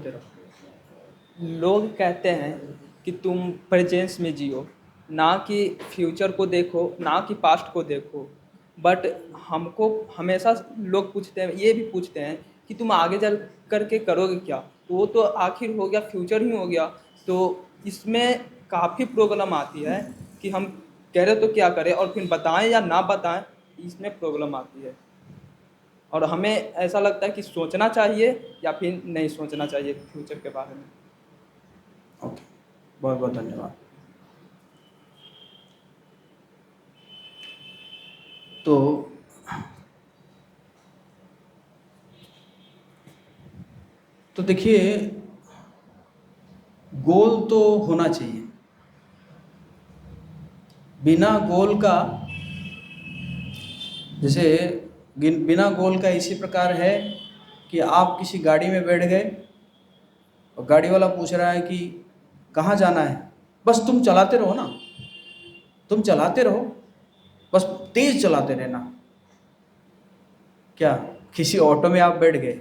बोलते रहो। लोग कहते हैं कि तुम प्रेजेंस में जियो, ना कि फ्यूचर को देखो, ना कि पास्ट को देखो। बट हमको हमेशा लोग पूछते हैं, ये भी पूछते हैं कि तुम आगे चल करके करोगे क्या, तो वो तो आखिर हो गया, फ्यूचर ही हो गया। तो इसमें काफ़ी प्रॉब्लम आती है कि हम कह रहे तो क्या करें, और फिर बताएं या ना बताएं, इसमें प्रॉब्लम आती है। और हमें ऐसा लगता है कि सोचना चाहिए या फिर नहीं सोचना चाहिए फ्यूचर के बारे में। ओके, बहुत बहुत धन्यवाद। तो देखिए, गोल तो होना चाहिए। बिना गोल का, जैसे बिना गोल का इसी प्रकार है कि आप किसी गाड़ी में बैठ गए और गाड़ी वाला पूछ रहा है कि कहाँ जाना है, बस तुम चलाते रहो ना, तुम चलाते रहो, बस तेज चलाते रहना। क्या किसी ऑटो में आप बैठ गए,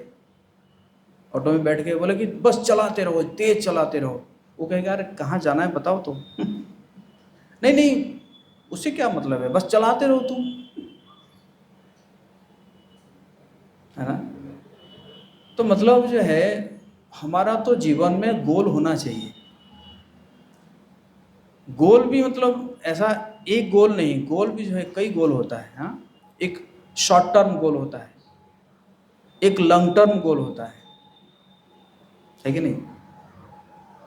ऑटो में बैठ गए, बोले कि बस चलाते रहो, तेज चलाते रहो, वो कहेगा अरे कहाँ जाना है बताओ तुम। नहीं नहीं, उससे क्या मतलब है, बस चलाते रहो तुम, है ना। तो मतलब जो है, हमारा तो जीवन में गोल होना चाहिए। गोल भी मतलब ऐसा एक गोल नहीं, गोल भी जो है कई गोल होता है। हाँ, एक शॉर्ट टर्म गोल होता है, एक लॉन्ग टर्म गोल होता है कि नहीं,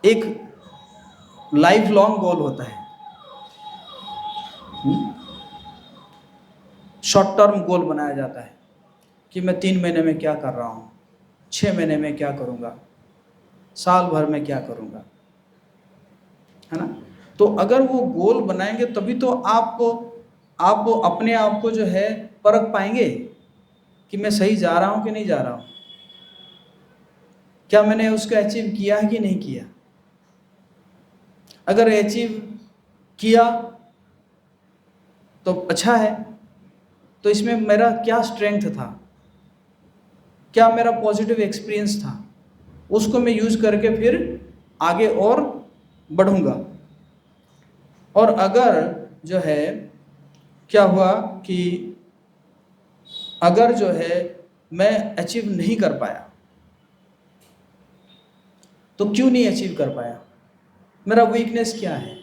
एक लाइफ लॉन्ग गोल होता है। शॉर्ट टर्म गोल बनाया जाता है कि मैं 3 महीने में क्या कर रहा हूँ, 6 महीने में क्या करूँगा, साल भर में क्या करूँगा, है ना। तो अगर वो गोल बनाएंगे तभी तो आप अपने आप को जो है परख पाएंगे कि मैं सही जा रहा हूँ कि नहीं जा रहा हूँ, क्या मैंने उसको अचीव किया है कि नहीं किया। अगर अचीव किया तो अच्छा है, तो इसमें मेरा क्या स्ट्रेंथ था, क्या मेरा पॉजिटिव एक्सपीरियंस था, उसको मैं यूज करके फिर आगे और बढ़ूंगा। और अगर जो है क्या हुआ कि अगर जो है मैं अचीव नहीं कर पाया, तो क्यों नहीं अचीव कर पाया, मेरा वीकनेस क्या है,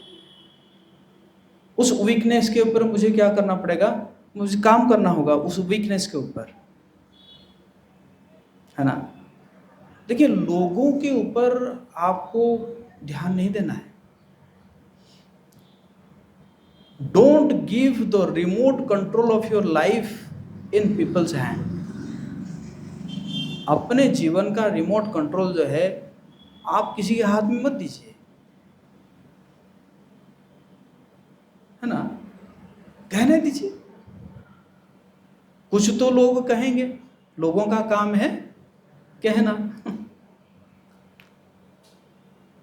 उस वीकनेस के ऊपर मुझे क्या करना पड़ेगा, मुझे काम करना होगा उस वीकनेस के ऊपर, है ना। देखिए, लोगों के ऊपर आपको ध्यान नहीं देना है। Don't give the remote control of your life in people's hand. अपने जीवन का रिमोट कंट्रोल जो है आप किसी के हाथ में मत दीजिए, है ना, कहने दीजिए। कुछ तो लोग कहेंगे, लोगों का काम है कहना।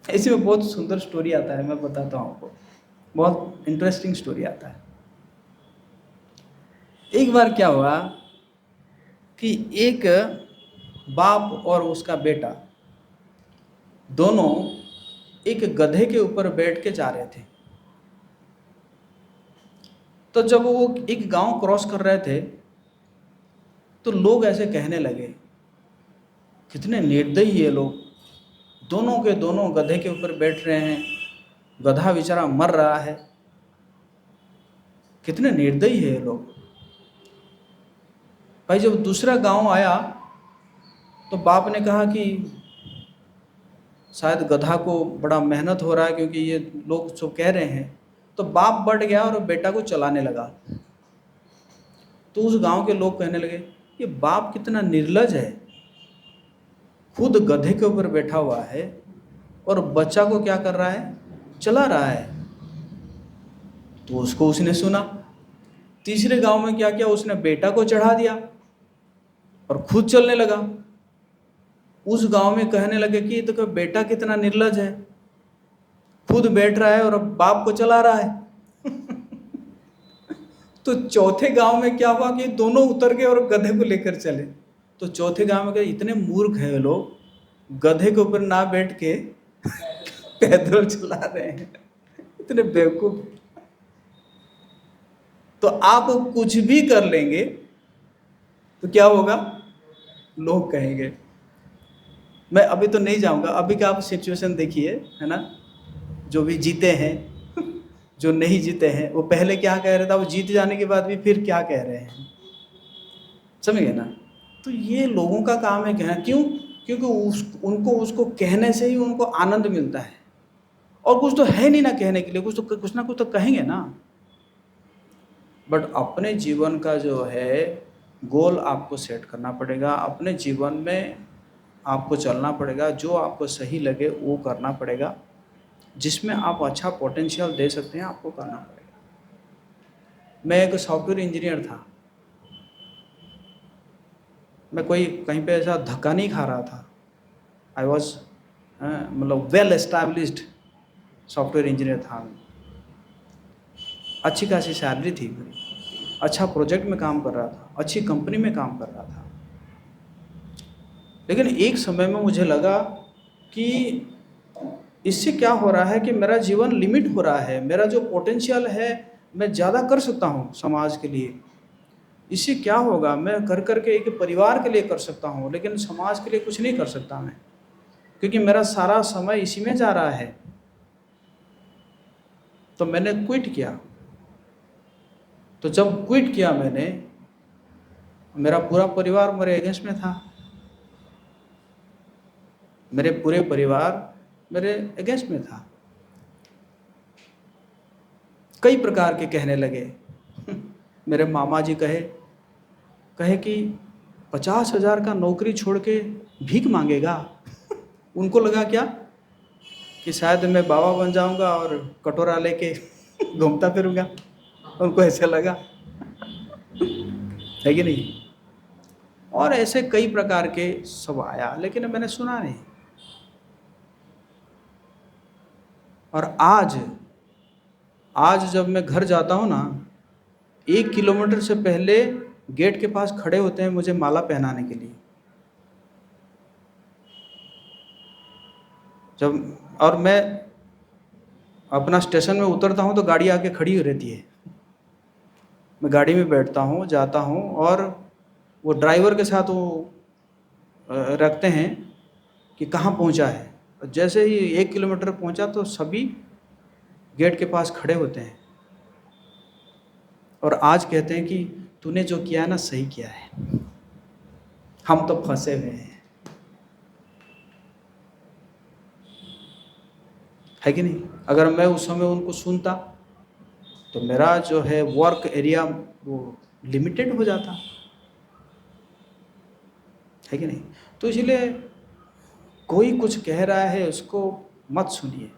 ऐसे में बहुत सुंदर स्टोरी आता है, मैं बताता हूँ आपको, बहुत इंटरेस्टिंग स्टोरी आता है। एक बार क्या हुआ कि एक बाप और उसका बेटा दोनों एक गधे के ऊपर बैठ के जा रहे थे। तो जब वो एक गांव क्रॉस कर रहे थे तो लोग ऐसे कहने लगे, कितने निर्दयी ये लोग, दोनों के दोनों गधे के ऊपर बैठ रहे हैं, गधा बेचारा मर रहा है, कितने निर्दयी है ये लोग। भाई जब दूसरा गांव आया तो बाप ने कहा कि शायद गधा को बड़ा मेहनत हो रहा है क्योंकि ये लोग जो कह रहे हैं, तो बाप बढ़ गया और बेटा को चलाने लगा। तो उस गांव के लोग कहने लगे, ये बाप कितना निर्लज है, खुद गधे के ऊपर बैठा हुआ है और बच्चा को क्या कर रहा है, चला रहा है। तो उसको उसने सुना। तीसरे गांव में क्या किया, उसने बेटा को चढ़ा दिया और खुद चलने लगा। उस गांव में कहने लगे कि तो बेटा कितना निर्लज है, खुद बैठ रहा है और अब बाप को चला रहा है। तो चौथे गांव में क्या हुआ कि दोनों उतर गए और गधे को लेकर चले। तो चौथे गांव में कहे, इतने मूर्ख है लोग, गधे के ऊपर ना बैठ के पैदल चला रहे हैं, इतने बेवकूफ। तो आप कुछ भी कर लेंगे तो क्या होगा, लोग कहेंगे। मैं अभी तो नहीं जाऊंगा, अभी का आप सिचुएशन देखिए, है ना, जो भी जीते हैं जो नहीं जीते हैं, वो पहले क्या कह रहे था, वो जीत जाने के बाद भी फिर क्या कह रहे हैं, समझ गए ना। तो ये लोगों का काम है कहना, क्यों, क्योंकि उनको उसको कहने से ही उनको आनंद मिलता है, और कुछ तो है नहीं ना कहने के लिए, कुछ ना कुछ तो कहेंगे ना। बट अपने जीवन का जो है गोल आपको सेट करना पड़ेगा, अपने जीवन में आपको चलना पड़ेगा, जो आपको सही लगे वो करना पड़ेगा, जिसमें आप अच्छा पोटेंशियल दे सकते हैं आपको करना पड़ेगा। मैं एक सॉफ्टवेयर इंजीनियर था, मैं कोई कहीं पे ऐसा धक्का नहीं खा रहा था। आई वॉज मतलब वेल एस्टैब्लिश्ड सॉफ्टवेयर इंजीनियर था मैं। अच्छी खासी सैलरी थी मेरी, अच्छा प्रोजेक्ट में काम कर रहा था, अच्छी कंपनी में काम कर रहा था। लेकिन एक समय में मुझे लगा कि इससे क्या हो रहा है कि मेरा जीवन लिमिट हो रहा है, मेरा जो पोटेंशियल है मैं ज़्यादा कर सकता हूँ समाज के लिए। इससे क्या होगा, मैं कर करके एक परिवार के लिए कर सकता हूँ, लेकिन समाज के लिए कुछ नहीं कर सकता मैं, क्योंकि मेरा सारा समय इसी में जा रहा है। तो मैंने क्विट किया। तो जब क्विट किया मैंने, मेरा पूरा परिवार मेरे अगेंस्ट में था, मेरे पूरे परिवार मेरे अगेंस्ट में था। कई प्रकार के कहने लगे मेरे मामा जी कहे कहे कि 50,000 का नौकरी छोड़ के भीख मांगेगा। उनको लगा क्या कि शायद मैं बाबा बन जाऊंगा और कटोरा लेके घूमता फिरूंगा, उनको ऐसे लगा, है कि नहीं। और ऐसे कई प्रकार के सब आया, लेकिन मैंने सुना नहीं। और आज जब मैं घर जाता हूँ ना, 1 किलोमीटर से पहले गेट के पास खड़े होते हैं मुझे माला पहनाने के लिए। जब और मैं अपना स्टेशन में उतरता हूँ तो गाड़ी आके खड़ी रहती है, मैं गाड़ी में बैठता हूँ, जाता हूँ, और वो ड्राइवर के साथ वो रखते हैं कि कहाँ पहुँचा है। जैसे ही 1 किलोमीटर पहुँचा तो सभी गेट के पास खड़े होते हैं और आज कहते हैं कि तूने जो किया है ना सही किया है, हम तो फंसे हुए हैं, है कि नहीं। अगर मैं उस समय उनको सुनता तो मेरा जो है वर्क एरिया वो लिमिटेड हो जाता, है कि नहीं। तो इसलिए कोई कुछ कह रहा है उसको मत सुनिए,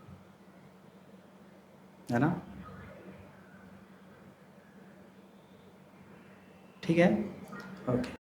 है ना। ठीक है, ओके।